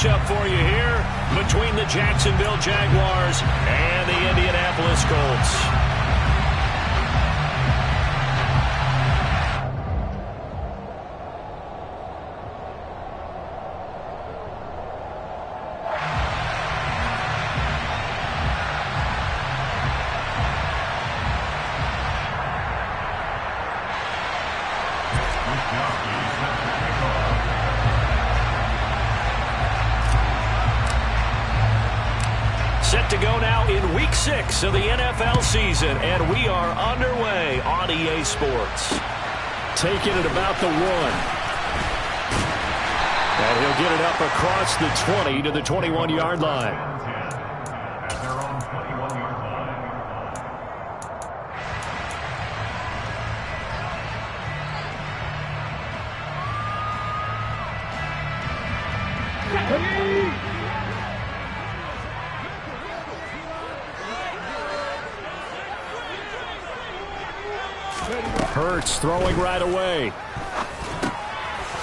matchup for you here between the Jacksonville Jaguars and the Indianapolis Colts. Set to go now in Week 6 of the NFL season, and we are underway on EA Sports. Taking it about the 1. And he'll get it up across the 20 to the 21-yard line. Hurts throwing right away.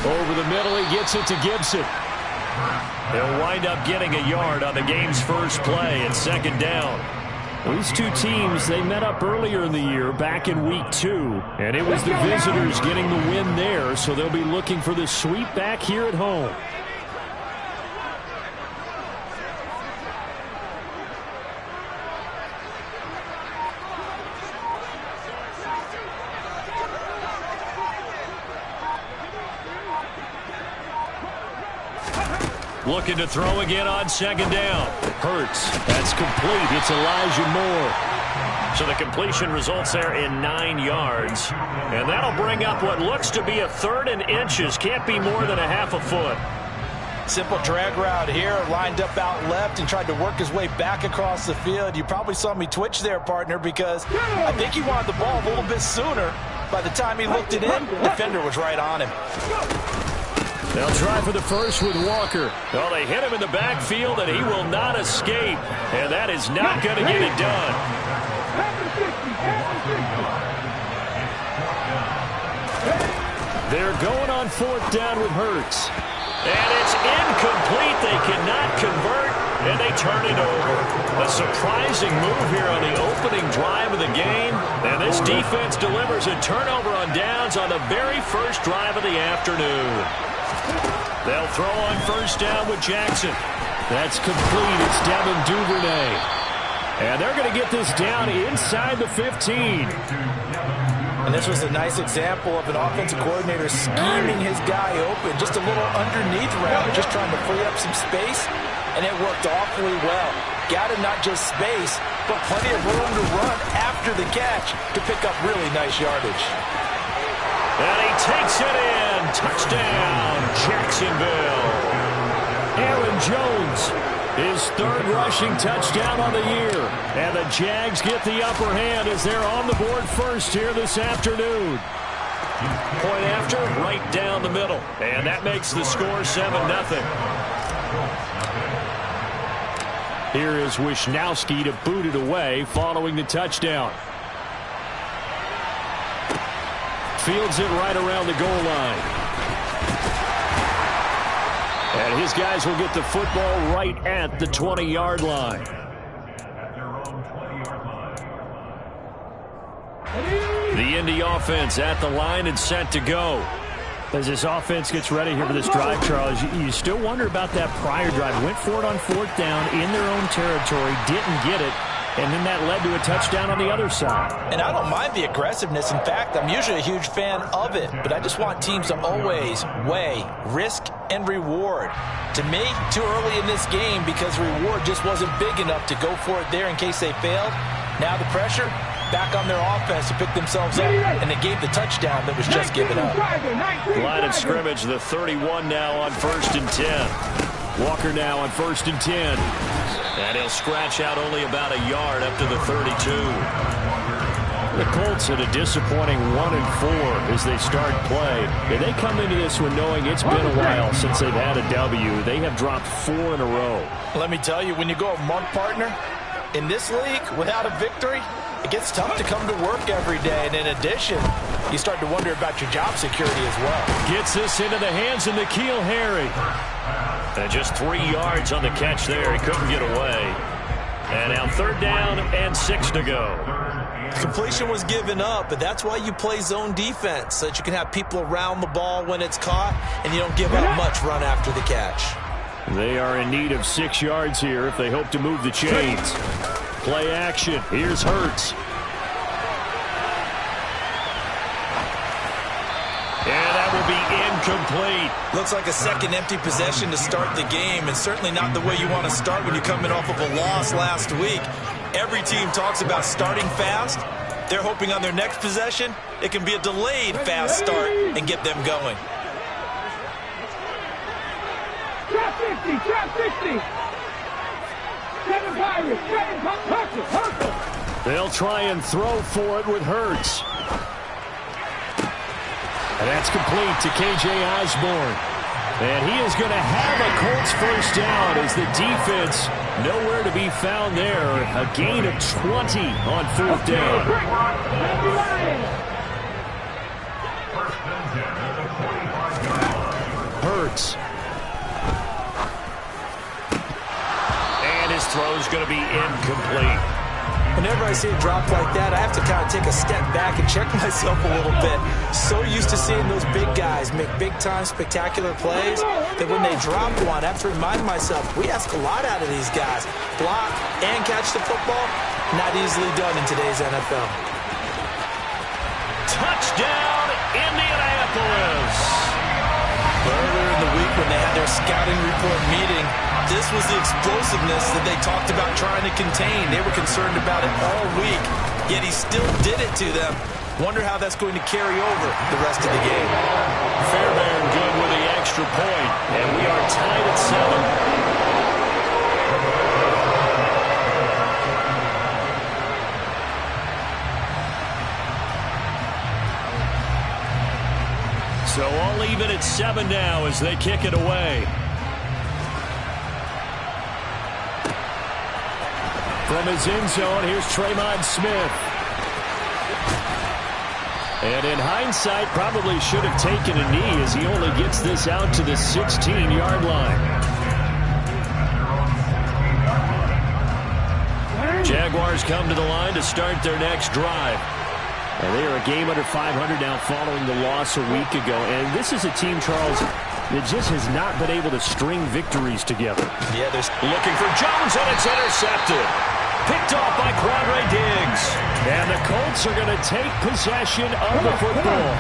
Over the middle, he gets it to Gibson. He'll wind up getting a yard on the game's first play at 2nd down. These two teams, they met up earlier in the year back in Week 2, and it was the visitors getting the win there, so they'll be looking for the sweep back here at home. Looking to throw again on 2nd down. Hurts. That's complete. It's Elijah Moore. So the completion results there in 9 yards. And that'll bring up what looks to be a 3rd and inches. Can't be more than a half a foot. Simple drag route here. Lined up out left and tried to work his way back across the field. You probably saw me twitch there, partner, because I think he wanted the ball a little bit sooner. By the time he looked it in, the defender was right on him. They'll try for the first with Walker. Well, they hit him in the backfield, and he will not escape. And that is not going to get it done. They're going on 4th down with Hurts. And it's incomplete. They cannot convert, and they turn it over. A surprising move here on the opening drive of the game. And this defense delivers a turnover on downs on the very first drive of the afternoon. They'll throw on 1st down with Jackson. That's complete. It's Devin Duvernay. And they're going to get this down inside the 15. And this was a nice example of an offensive coordinator scheming his guy open. Just a little underneath route, just trying to free up some space. And it worked awfully well. Got him not just space, but plenty of room to run after the catch to pick up really nice yardage. And he takes it in. Touchdown, Jacksonville. Aaron Jones, his 3rd rushing touchdown on the year. And the Jags get the upper hand as they're on the board first here this afternoon. Point after, right down the middle. And that makes the score 7-0. Here is Wisnowski to boot it away following the touchdown. Fields it right around the goal line. And his guys will get the football right at the 20-yard line. The Indy offense at the line and set to go. As this offense gets ready here for this drive, Charles, you still wonder about that prior drive. Went for it on 4th down in their own territory, didn't get it. And then that led to a touchdown on the other side. And I don't mind the aggressiveness. In fact, I'm usually a huge fan of it. But I just want teams to always weigh risk and reward. To me, too early in this game because reward just wasn't big enough to go for it there in case they failed. Now the pressure back on their offense to pick themselves up. And they gave the touchdown that was just given up. Line of scrimmage, the 31 now on 1st and 10. Walker now on 1st and 10. And he'll scratch out only about a yard up to the 32. The Colts had a disappointing 1-4 as they start play. And they come into this one knowing it's been a while since they've had a W. They have dropped 4 in a row. Let me tell you, when you go a month, partner, in this league without a victory, it gets tough to come to work every day. And in addition, you start to wonder about your job security as well. Gets this into the hands of N'Keal Harry. And just 3 yards on the catch there. He couldn't get away. And now 3rd down and 6 to go. Completion was given up, but that's why you play zone defense, so that you can have people around the ball when it's caught, and you don't give up much run after the catch. They are in need of 6 yards here if they hope to move the chains. Play action. Here's Hurts. And that will be incomplete. Looks like a second empty possession to start the game, and certainly not the way you want to start when you're coming off of a loss last week. Every team talks about starting fast. They're hoping on their next possession it can be a delayed fast start and get them going. Trap 50, trap 50. Seven Pirates, Hurts. They'll try and throw for it with Hurts. And that's complete to K.J. Osborne. And he is going to have a Colts first down as the defense nowhere to be found there. A gain of 20 on 4th down. Hurts. And his throw is going to be incomplete. Whenever I see a drop like that, I have to kind of take a step back and check myself a little bit. So used to seeing those big guys make big-time spectacular plays that when they drop one, I have to remind myself, we ask a lot out of these guys. Block and catch the football, not easily done in today's NFL. Touchdown, Indianapolis! Earlier in the week when they had their scouting report meeting, this was the explosiveness that they talked about trying to contain. They were concerned about it all week, yet he still did it to them. Wonder how that's going to carry over the rest of the game. Fairbairn good with the extra point, and we are tied at 7. So all even at 7 now as they kick it away. From his end zone, here's Tremont Smith. And in hindsight, probably should have taken a knee as he only gets this out to the 16-yard line. Jaguars come to the line to start their next drive. And they are a game under 500 now following the loss a week ago. And this is a team, Charles, that just has not been able to string victories together. Yeah, there's looking for Jones, and it's intercepted. Picked off by Quadre Diggs. And the Colts are going to take possession of the football.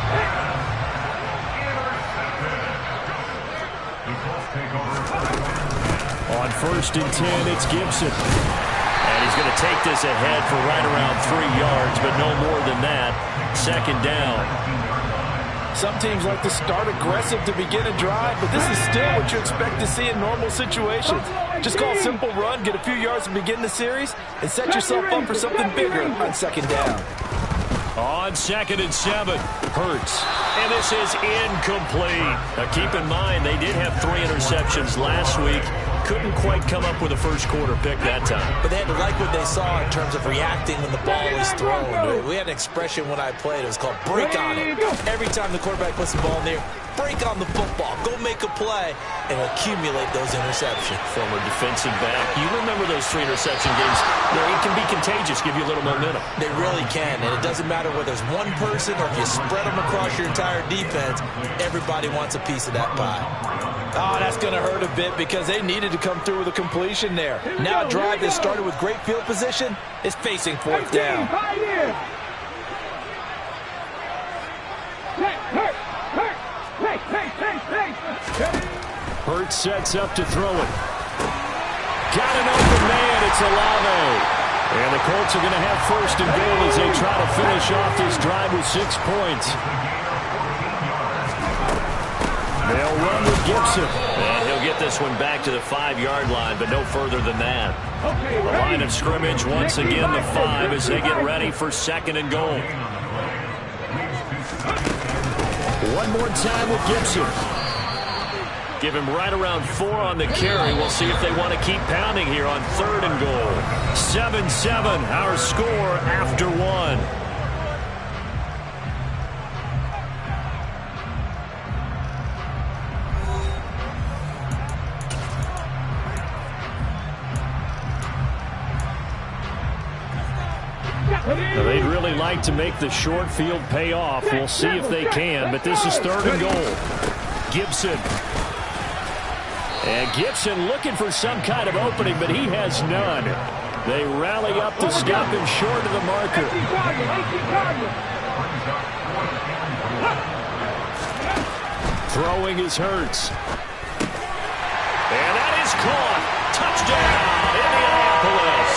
On 1st and 10, it's Gibson. And he's going to take this ahead for right around 3 yards, but no more than that. 2nd down. some teams like to start aggressive to begin a drive, but this is still what you expect to see in normal situations. Just call a simple run, get a few yards to begin the series, and set yourself up for something bigger on 2nd down. On 2nd and 7, Hurts. And this is incomplete. Now keep in mind, they did have 3 interceptions last week. Couldn't quite come up with a first quarter pick that time. But they had to like what they saw in terms of reacting when the ball is thrown. We had an expression when I played. It was called break on it. Every time the quarterback puts the ball in there, break on the football. Go make a play and accumulate those interceptions. Former defensive back. You remember those 3 interception games. It can be contagious, give you a little momentum. They really can, and it doesn't matter whether it's one person or if you spread them across your entire defense, everybody wants a piece of that pie. Oh, that's going to hurt a bit because they needed to come through with a completion there. Now a drive that started with great field position is facing 4th down. Hurts sets up to throw it. Got an open man. It's Olave. And the Colts are going to have 1st and goal as they try to finish off this drive with 6 points. They'll run with Gibson. And he'll get this one back to the 5-yard line, but no further than that. The line of scrimmage once again the 5 as they get ready for 2nd and goal. One more time with Gibson. Give him right around 4 on the carry. We'll see if they want to keep pounding here on 3rd and goal. 7-7, our score after 1. Now, they'd really like to make the short field pay off. We'll see if they can, but this is 3rd and goal. Gibson. And Gibson looking for some kind of opening, but he has none. They rally up to stop him short of the marker. Throwing is Hurts. And that is caught. Touchdown, Indianapolis.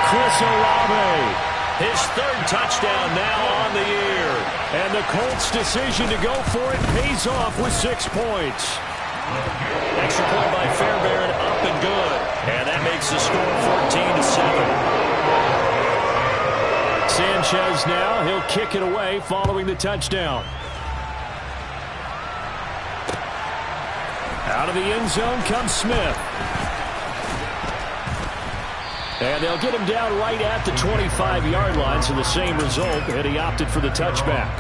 Chris Olave, his 3rd touchdown now on the year. And the Colts' decision to go for it pays off with 6 points. Extra point by Fairbairn, up and good. And that makes the score 14-7. Sanchez now, he'll kick it away following the touchdown. Out of the end zone comes Smith. And they'll get him down right at the 25-yard line, so the same result, and he opted for the touchback.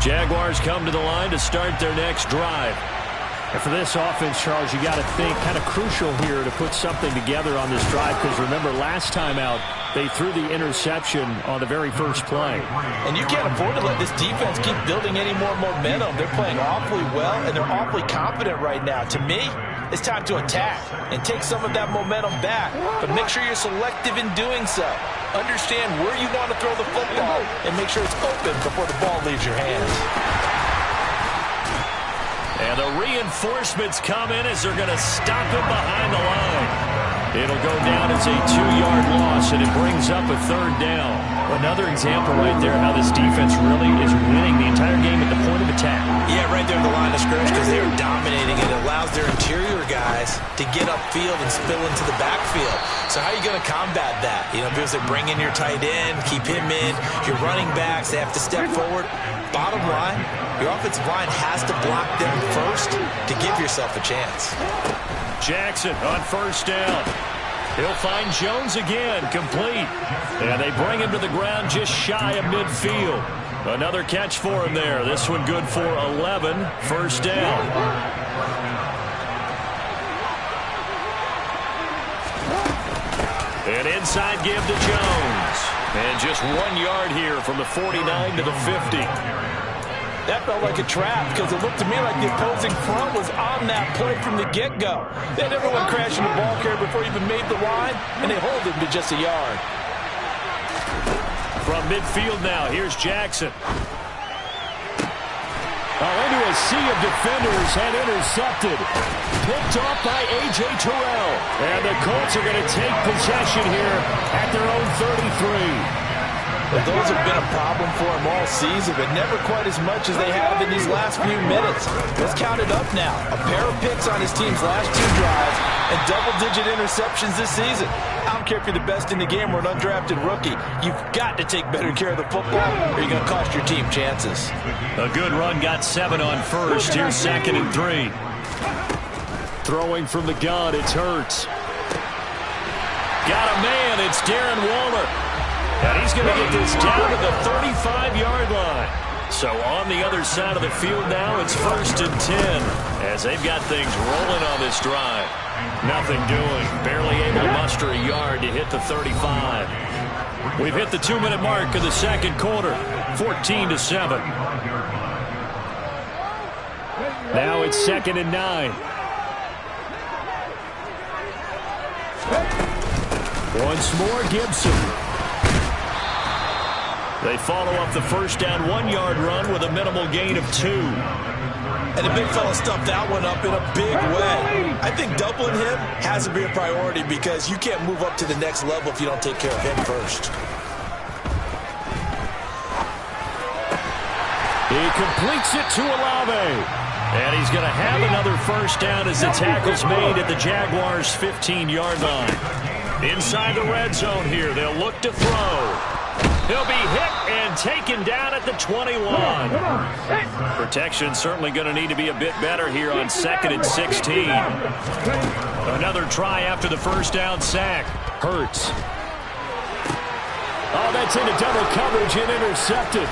Jaguars come to the line to start their next drive. And for this offense, Charles, you got to think kind of crucial here to put something together on this drive, because remember, last time out, they threw the interception on the very first play. And you can't afford to let this defense keep building any more momentum. They're playing awfully well, and they're awfully confident right now. To me, it's time to attack and take some of that momentum back, but make sure you're selective in doing so. Understand where you want to throw the football and make sure it's open before the ball leaves your hands. And the reinforcements come in as they're going to stop him behind the line. It'll go down as a 2-yard loss, and it brings up a 3rd down. Another example right there how this defense really is winning the entire game at the point of attack. Yeah, right there at the line of scrimmage, because they are dominating. It allows their interior guys to get upfield and spill into the backfield. So how are you going to combat that? You know, because they bring in your tight end, keep him in, your running backs, they have to step forward. Bottom line, your offensive line has to block them first to give yourself a chance. Jackson on 1st down. He'll find Jones again, complete. And they bring him to the ground just shy of midfield. Another catch for him there. This one good for 11. 1st down. An inside give to Jones. And just 1 yard here from the 49 to the 50. That felt like a trap because it looked to me like the opposing front was on that play from the get-go. They had everyone crashing the ball carrier before he even made the line, and they hold him to just a yard. From midfield now, here's Jackson. Into a sea of defenders and intercepted. Picked off by A.J. Terrell. And the Colts are going to take possession here at their own 33. Well, those have been a problem for him all season, but never quite as much as they have in these last few minutes. Let's count it up now. A pair of picks on his team's last 2 drives and double-digit interceptions this season. I don't care if you're the best in the game or an undrafted rookie. You've got to take better care of the football or you're going to cost your team chances. A good run got 7 on 1st. Here's 2nd and 3. Throwing from the gun, it's Hurts. Got a man, it's Darren Waller. And he's going to get this down to the 35-yard line. So on the other side of the field now, it's 1st and 10. As they've got things rolling on this drive. Nothing doing. Barely able to muster a yard to hit the 35. We've hit the 2-minute mark of the 2nd quarter. 14-7. Now it's 2nd and 9. Once more, Gibson. They follow up the 1st down 1-yard run with a minimal gain of 2. And the big fella stuffed that one up in a big way. I think doubling him has to be a priority because you can't move up to the next level if you don't take care of him first. He completes it to Olave. And he's going to have another 1st down as the tackle's made at the Jaguars' 15-yard line. Inside the red zone here, they'll look to throw. He'll be hit and taken down at the 21. Protection certainly going to need to be a bit better here on 2nd and 16. Another try after the 1st down sack. Hurts. Oh, that's into double coverage and intercepted.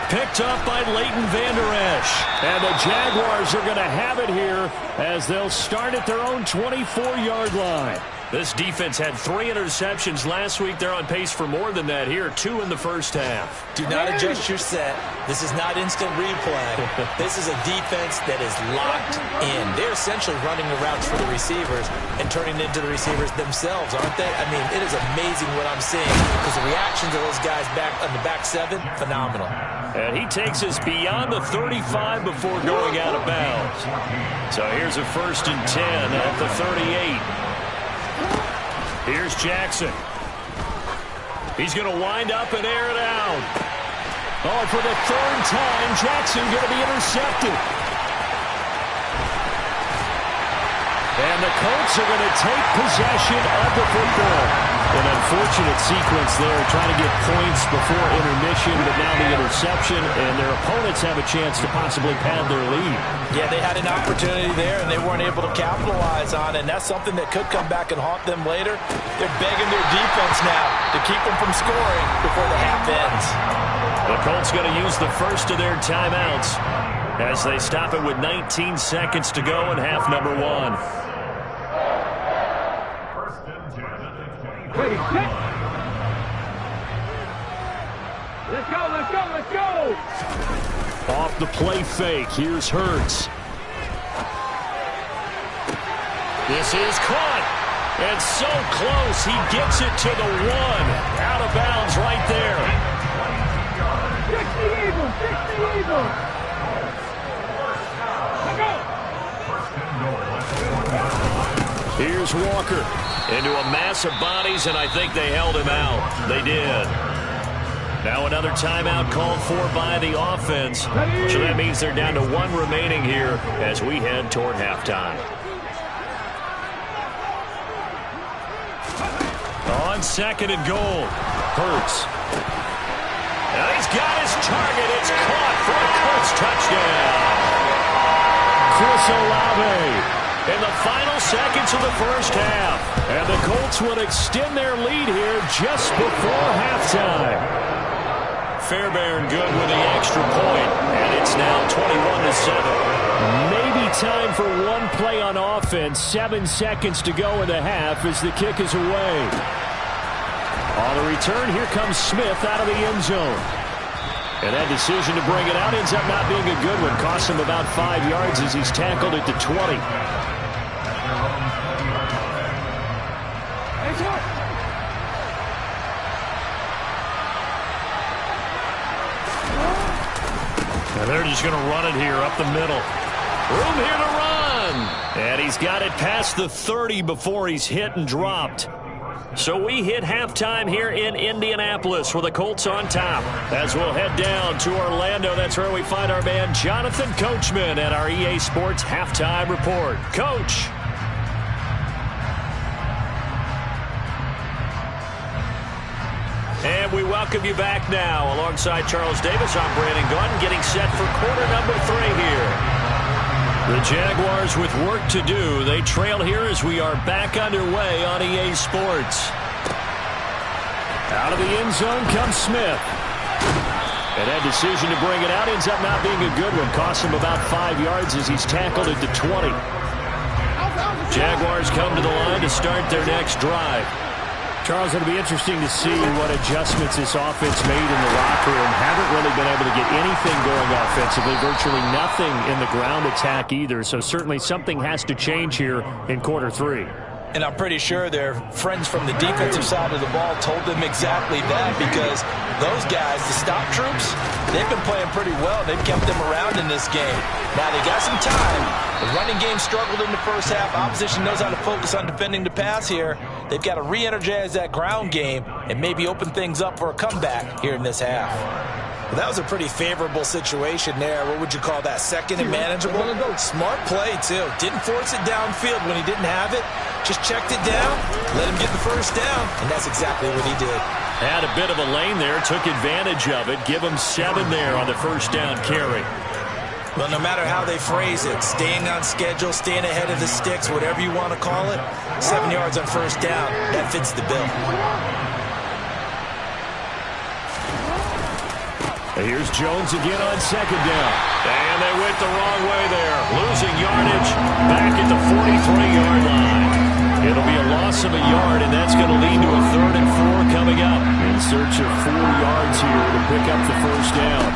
picked up by Leighton Vander Esch. And the Jaguars are going to have it here as they'll start at their own 24-yard line. This defense had 3 interceptions last week. They're on pace for more than that here, 2 in the first half. Do not adjust your set. This is not instant replay. This is a defense that is locked in. They're essentially running the routes for the receivers and turning into the receivers themselves, aren't they? I mean, it is amazing what I'm seeing because the reactions of those guys back on the back 7, phenomenal. And he takes us beyond the 35 before going out of bounds. So here's a 1st and 10 at the 38. Here's Jackson. He's going to wind up and air it out. Oh, for the 3rd time, Jackson going to be intercepted. And the Colts are going to take possession of the football. An unfortunate sequence there, trying to get points before intermission, but now the interception, and their opponents have a chance to possibly pad their lead. Yeah, they had an opportunity there, and they weren't able to capitalize on it, and that's something that could come back and haunt them later. They're begging their defense now to keep them from scoring before the half ends. The Colts going to use the first of their timeouts as they stop it with 19 seconds to go in half number 1. Ready, set. Let's go, let's go, let's go. Off the play fake, here's Hurts. This is caught. And so close, he gets it to the 1. Out of bounds right there. 60 Eagles, 60 Eagles. Let's go. Here's Walker into a mass of bodies, and I think they held him out. They did. Now another timeout called for by the offense. So that means they're down to 1 remaining here as we head toward halftime. On 2nd and goal, Hurts. Now he's got his target. It's caught for a Colts touchdown. Chris Olave in the final seconds of the first half. And the Colts would extend their lead here just before halftime. Fairbairn good with the extra point, and it's now 21-7. Maybe time for one play on offense. 7 seconds to go in the half as the kick is away. On the return, here comes Smith out of the end zone. And that decision to bring it out ends up not being a good one. Costs him about 5 yards as he's tackled at the 20. And they're just going to run it here up the middle. Room here to run. And he's got it past the 30 before he's hit and dropped. So we hit halftime here in Indianapolis with the Colts on top. As we'll head down to Orlando, that's where we find our man Jonathan Coachman at our EA Sports Halftime Report. Coach. And we welcome you back now. Alongside Charles Davis, I'm Brandon Gaudin, getting set for quarter number 3 here. The Jaguars with work to do. They trail here as we are back underway on EA Sports. Out of the end zone comes Smith. And that decision to bring it out ends up not being a good one. Costs him about 5 yards as he's tackled at the 20. Jaguars come to the line to start their next drive. Charles, it'll be interesting to see what adjustments this offense made in the locker room. Haven't really been able to get anything going offensively. Virtually nothing in the ground attack either. So certainly something has to change here in quarter 3. And I'm pretty sure their friends from the defensive side of the ball told them exactly that, because those guys, the stop troops, they've been playing pretty well. They've kept them around in this game. Now they got some time. The running game struggled in the first half. Opposition knows how to focus on defending the pass here. They've got to re-energize that ground game and maybe open things up for a comeback here in this half. Well, that was a pretty favorable situation there. What would you call that? Second and manageable? Smart play, too. Didn't force it downfield when he didn't have it. Just checked it down, let him get the first down, and that's exactly what he did. Had a bit of a lane there, took advantage of it. Give him 7 there on the first down carry. Well, no matter how they phrase it, staying on schedule, staying ahead of the sticks, whatever you want to call it, 7 yards on first down, that fits the bill. Here's Jones again on second down. And they went the wrong way there. Losing yardage back at the 43-yard line. It'll be a loss of a yard, and that's going to lead to a 3rd and 4 coming up. In search of 4 yards here to pick up the first down.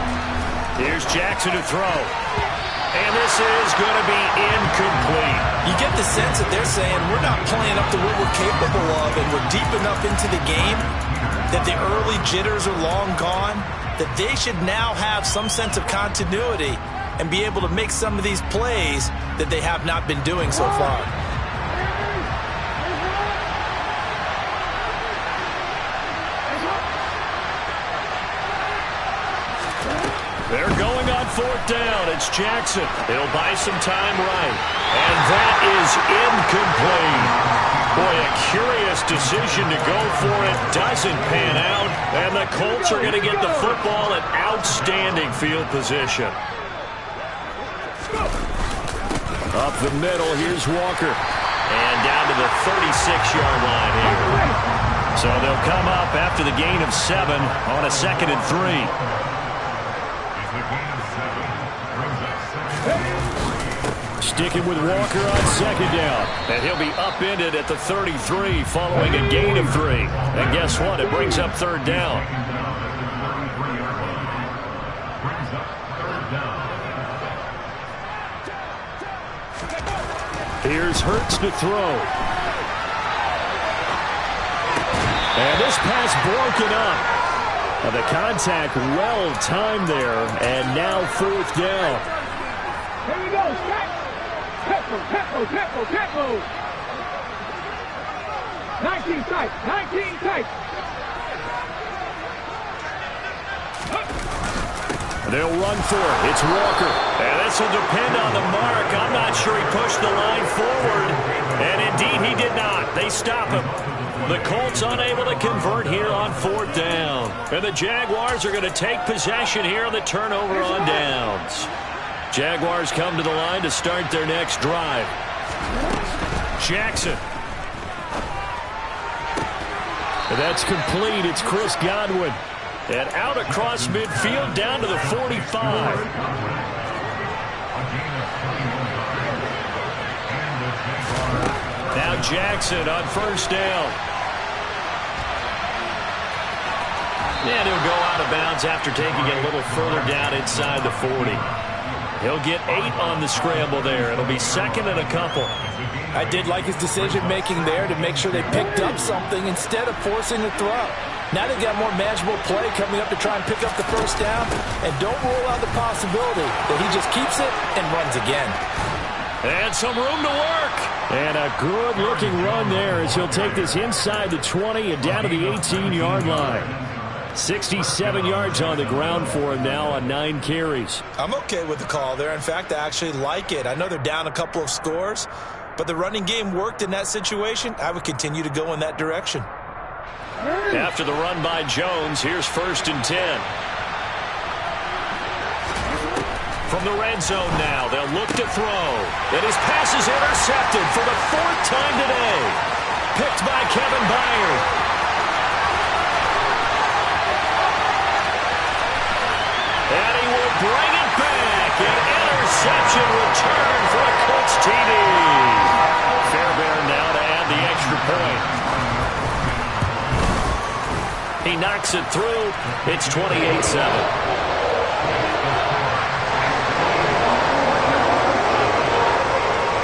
Here's Jackson to throw. And this is going to be incomplete. You get the sense that they're saying we're not playing up to what we're capable of, and we're deep enough into the game that the early jitters are long gone, that they should now have some sense of continuity and be able to make some of these plays that they have not been doing so far. They're going on 4th down. It's Jackson. He'll buy some time right. And that is incomplete. Boy, a curious decision to go for it. Doesn't pan out. And the Colts are going to get the football in outstanding field position. Up the middle, here's Walker. And down to the 36-yard line here. So they'll come up after the gain of 7 on a 2nd and 3. Sticking with Walker on 2nd down. And he'll be upended at the 33 following a gain of 3. And guess what? It brings up 3rd down. Here's Hurts to throw. And this pass broken up. The contact well timed there. And now 4th down. Here we go, Scott. Tempo. 19 tight. They'll run for it. It's Walker. And this will depend on the mark. I'm not sure he pushed the line forward. And indeed he did not. They stop him. The Colts unable to convert here on 4th down. And the Jaguars are going to take possession here on the turnover on downs. Jaguars come to the line to start their next drive. Jackson. And that's complete. It's Chris Godwin. And out across midfield down to the 45. Now Jackson on 1st down. And he'll go out of bounds after taking it a little further down inside the 40. He'll get 8 on the scramble there. It'll be 2nd and a couple. I did like his decision-making there to make sure they picked up something instead of forcing a throw. Now they've got more manageable play coming up to try and pick up the 1st down. And don't rule out the possibility that he just keeps it and runs again. And some room to work. And a good-looking run there as he'll take this inside the 20 and down to the 18-yard line. 67 yards on the ground for him now on 9 carries. I'm okay with the call there. In fact, I actually like it. I know they're down a couple of scores, but the running game worked in that situation. I would continue to go in that direction. After the run by Jones, here's 1st and 10. From the red zone now, they'll look to throw. And his pass is intercepted for the 4th time today. Picked by Kevin Byard. And he will bring it back. An interception return for a Colts TD. Fairbairn now to add the extra point. He knocks it through. It's 28-7.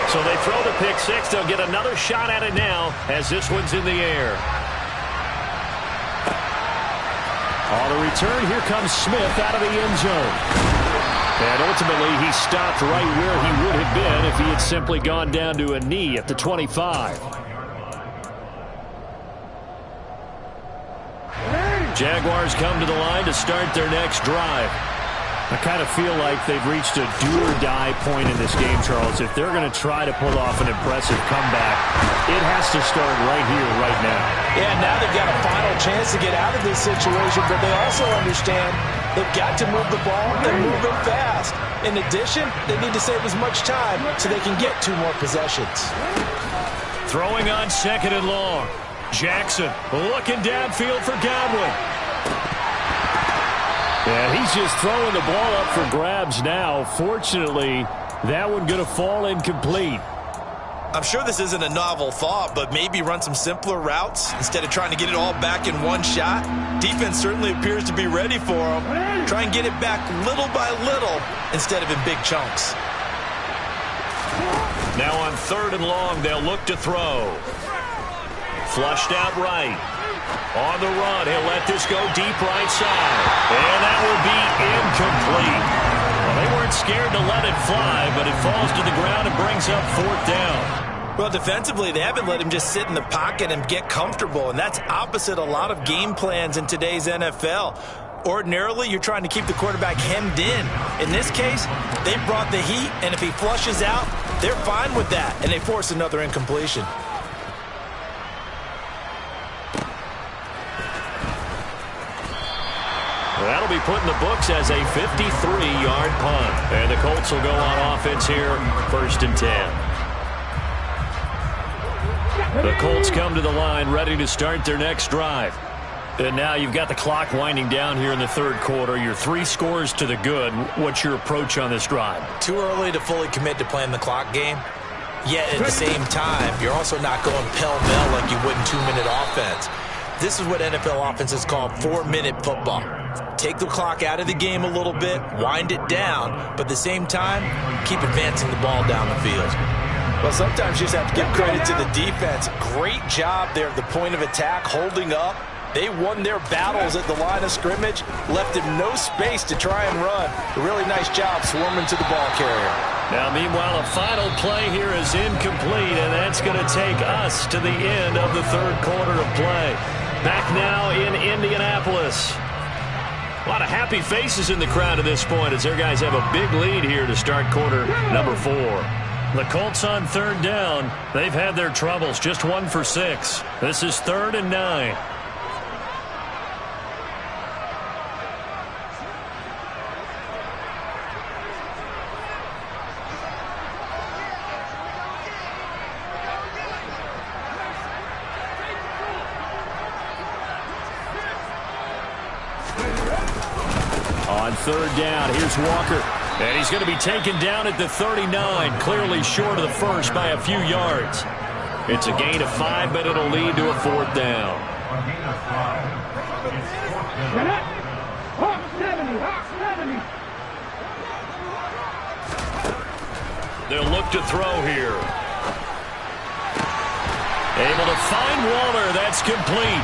So they throw the pick 6. They'll get another shot at it now as this one's in the air. On the return, here comes Smith out of the end zone. And ultimately, he stopped right where he would have been if he had simply gone down to a knee at the 25. Jaguars come to the line to start their next drive. I kind of feel like they've reached a do-or-die point in this game, Charles. If they're going to try to pull off an impressive comeback, it has to start right here, right now. Yeah, now they've got a final chance to get out of this situation, but they also understand they've got to move the ball and move it fast. In addition, they need to save as much time so they can get 2 more possessions. Throwing on 2nd and long. Jackson looking downfield for Godwin. And he's just throwing the ball up for grabs now. Fortunately, that one going to fall incomplete. I'm sure this isn't a novel thought, but maybe run some simpler routes instead of trying to get it all back in one shot. Defense certainly appears to be ready for him. Try and get it back little by little instead of in big chunks. Now on 3rd and long, they'll look to throw. Flushed out right. On the run, he'll let this go deep right side. And that will be incomplete. Well, they weren't scared to let it fly, but it falls to the ground and brings up 4th down. Well, defensively, they haven't let him just sit in the pocket and get comfortable, and that's opposite a lot of game plans in today's NFL. Ordinarily, you're trying to keep the quarterback hemmed in. In this case, they brought the heat, and if he flushes out, they're fine with that, and they force another incompletion. That'll be put in the books as a 53-yard punt. And the Colts will go on offense here, 1st and 10. The Colts come to the line ready to start their next drive. And now you've got the clock winding down here in the 3rd quarter. You're 3 scores to the good. What's your approach on this drive? Too early to fully commit to playing the clock game. Yet at the same time, you're also not going pell-mell like you would in 2-minute offense. This is what NFL offenses call 4-minute football. Take the clock out of the game a little bit, wind it down, but at the same time, keep advancing the ball down the field. Well, sometimes you just have to give credit to the defense. Great job there at the point of attack, holding up. They won their battles at the line of scrimmage, left him no space to try and run. A really nice job swarming to the ball carrier. Now, meanwhile, a final play here is incomplete, and that's going to take us to the end of the 3rd quarter of play. Back now in Indianapolis. A lot of happy faces in the crowd at this point as their guys have a big lead here to start quarter number 4. The Colts on 3rd down. They've had their troubles, just 1 for 6. This is 3rd and 9. On 3rd down, here's Walker. And he's going to be taken down at the 39, clearly short of the first by a few yards. It's a gain of 5, but it'll lead to a 4th down. They'll look to throw here. Able to find Waller. That's complete.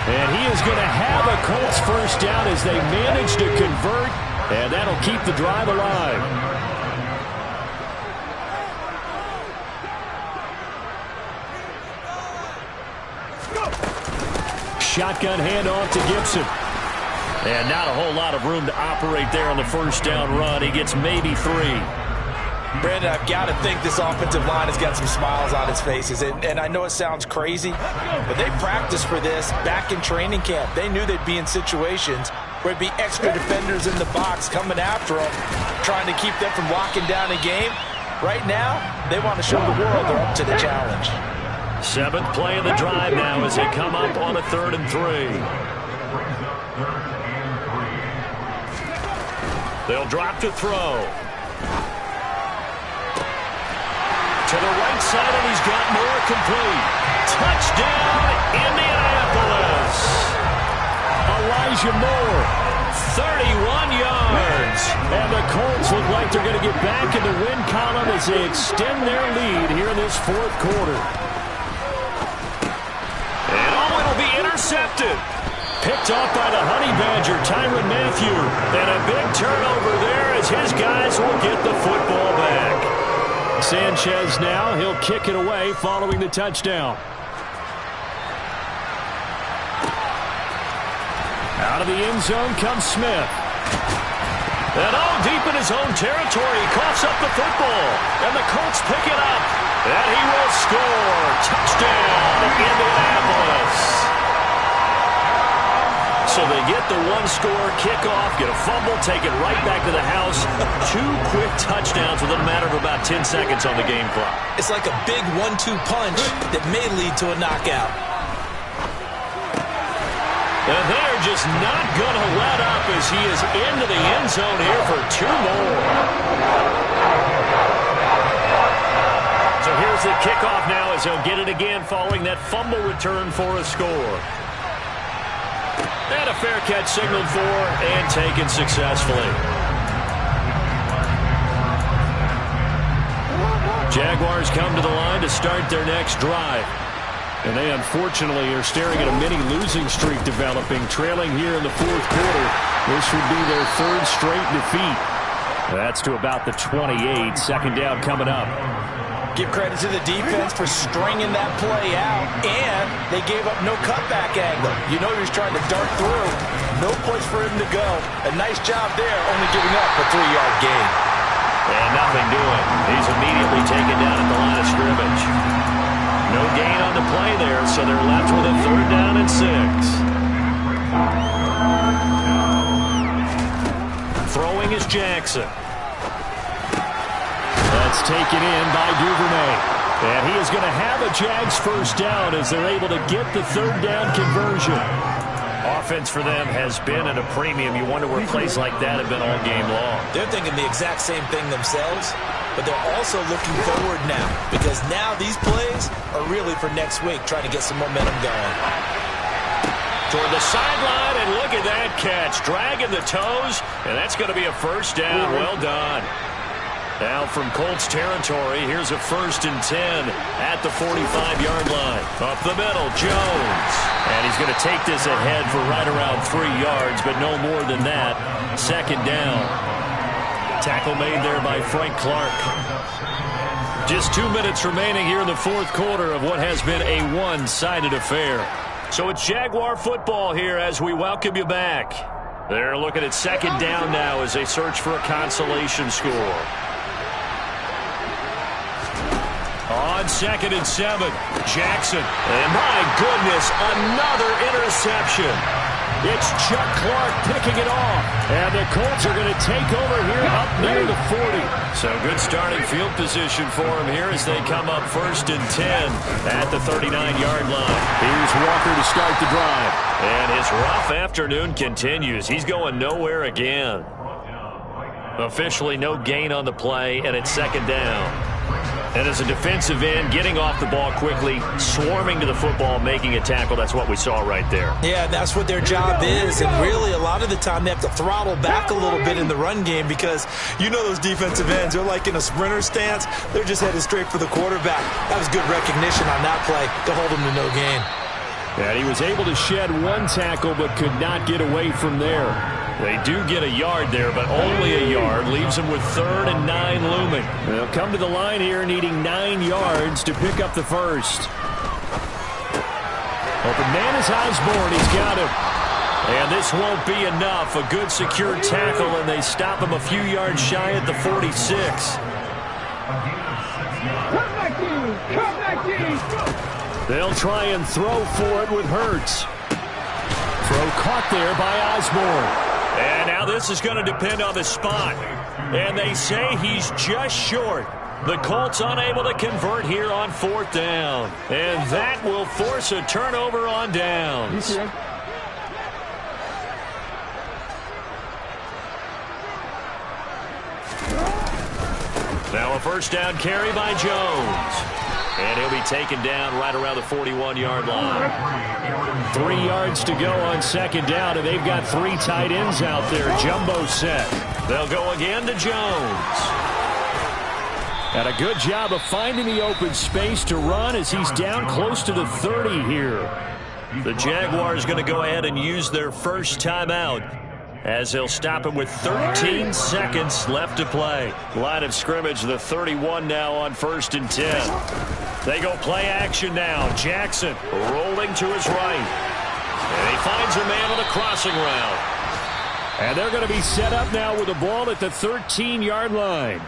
And he is going to have a Colts 1st down as they manage to convert, and that'll keep the drive alive. Shotgun handoff to Gibson. And not a whole lot of room to operate there on the 1st down run. He gets maybe 3. Brandon, I've got to think this offensive line has got some smiles on its faces. And I know it sounds crazy, but they practiced for this back in training camp. They knew they'd be in situations where it'd be extra defenders in the box coming after them, trying to keep them from locking down a game. Right now, they want to show the world they're up to the challenge. 7th play of the drive now as they come up on a 3rd and 3. They'll drop to throw. To the right side, and he's got more complete. Touchdown, Indianapolis. Elijah Moore, 31 yards. And the Colts look like they're going to get back in the win column as they extend their lead here in this 4th quarter. And it'll be intercepted. Picked off by the Honey Badger, Tyrann Mathieu. And a big turnover there as his guys will get the football back. Sanchez now, he'll kick it away following the touchdown. Out of the end zone comes Smith. And deep in his own territory, he coughs up the football. And the Colts pick it up. And he will score. Touchdown, Indianapolis. So they get the 1-score kickoff, get a fumble, take it right back to the house. 2 quick touchdowns within a matter of about 10 seconds on the game clock. It's like a big 1-2 punch that may lead to a knockout. And they are just not going to let up as he is into the end zone here for 2 more. So here's the kickoff now as they'll get it again following that fumble return for a score. And a fair catch signaled for and taken successfully. Jaguars come to the line to start their next drive. And they unfortunately are staring at a mini losing streak developing, trailing here in the 4th quarter. This would be their 3rd straight defeat. That's to about the 28. 2nd down coming up. Give credit to the defense for stringing that play out, and they gave up no cutback angle. You know he was trying to dart through. No place for him to go. A nice job there, only giving up a 3-yard gain. And nothing doing. He's immediately taken down at the line of scrimmage. No gain on the play there, so they're left with a 3rd down and 6. Throwing is Jackson. That's taken in by Duvernay. And he is going to have a Jags 1st down as they're able to get the 3rd down conversion. Offense for them has been at a premium. You wonder where plays like that have been all game long. They're thinking the exact same thing themselves, but they're also looking forward now because now these plays are really for next week, trying to get some momentum going. Toward the sideline, and look at that catch. Dragging the toes, and that's going to be a 1st down. Well done. Now from Colts territory, here's a 1st and 10 at the 45-yard line. Up the middle, Jones. And he's going to take this ahead for right around 3 yards, but no more than that. 2nd down. Tackle made there by Frank Clark. Just 2 minutes remaining here in the 4th quarter of what has been a one-sided affair. So it's Jaguar football here as we welcome you back. They're looking at 2nd down now as they search for a consolation score. On 2nd and 7, Jackson. And my goodness, another interception. It's Chuck Clark picking it off. And the Colts are going to take over here up near the 40. So good starting field position for them here as they come up 1st and 10 at the 39-yard line. Here's Walker to start the drive. And his rough afternoon continues. He's going nowhere again. Officially no gain on the play, and it's 2nd down. And as a defensive end, getting off the ball quickly, swarming to the football, making a tackle, that's what we saw right there. Yeah, that's what their job is. And really, a lot of the time, they have to throttle back a little bit in the run game because you know those defensive ends, they're like in a sprinter stance. They're just headed straight for the quarterback. That was good recognition on that play to hold him to no gain. And he was able to shed 1 tackle but could not get away from there. They do get a yard there, but only a yard. Leaves them with 3rd and 9 looming. They'll come to the line here needing 9 yards to pick up the 1st. Open man is Osborne. He's got him. And this won't be enough. A good secure tackle, and they stop him a few yards shy at the 46. They'll try and throw for it with Hurts. Throw caught there by Osborne. And now this is going to depend on the spot. And they say he's just short. The Colts unable to convert here on 4th down. And that will force a turnover on downs. Now a 1st down carry by Jones. And he'll be taken down right around the 41-yard line. 3 yards to go on 2nd down, and they've got 3 tight ends out there. Jumbo set. They'll go again to Jones. And a good job of finding the open space to run as he's down close to the 30 here. The Jaguars going to go ahead and use their first timeout as they'll stop him with 13 seconds left to play. Line of scrimmage, the 31 now on 1st and 10. They go play action now. Jackson rolling to his right. And he finds a man on the crossing route. And they're going to be set up now with the ball at the 13-yard line.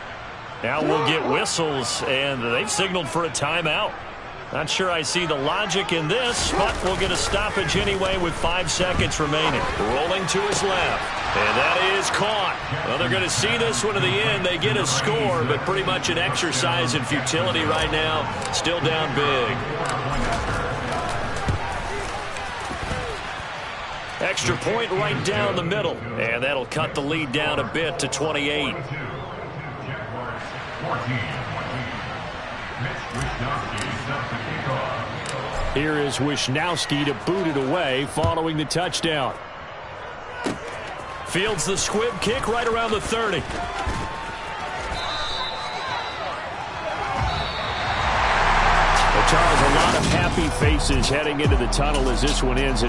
Now we'll get whistles, and they've signaled for a timeout. Not sure I see the logic in this, but we'll get a stoppage anyway with 5 seconds remaining. Rolling to his left, and that is caught. Well, they're going to see this one to the end. They get a score, but pretty much an exercise in futility right now. Still down big. Extra point right down the middle. And that'll cut the lead down a bit to 28. Here is Wisnowski to boot it away following the touchdown. Fields the squib kick right around the 30. Well, Charles, a lot of happy faces heading into the tunnel as this one ends.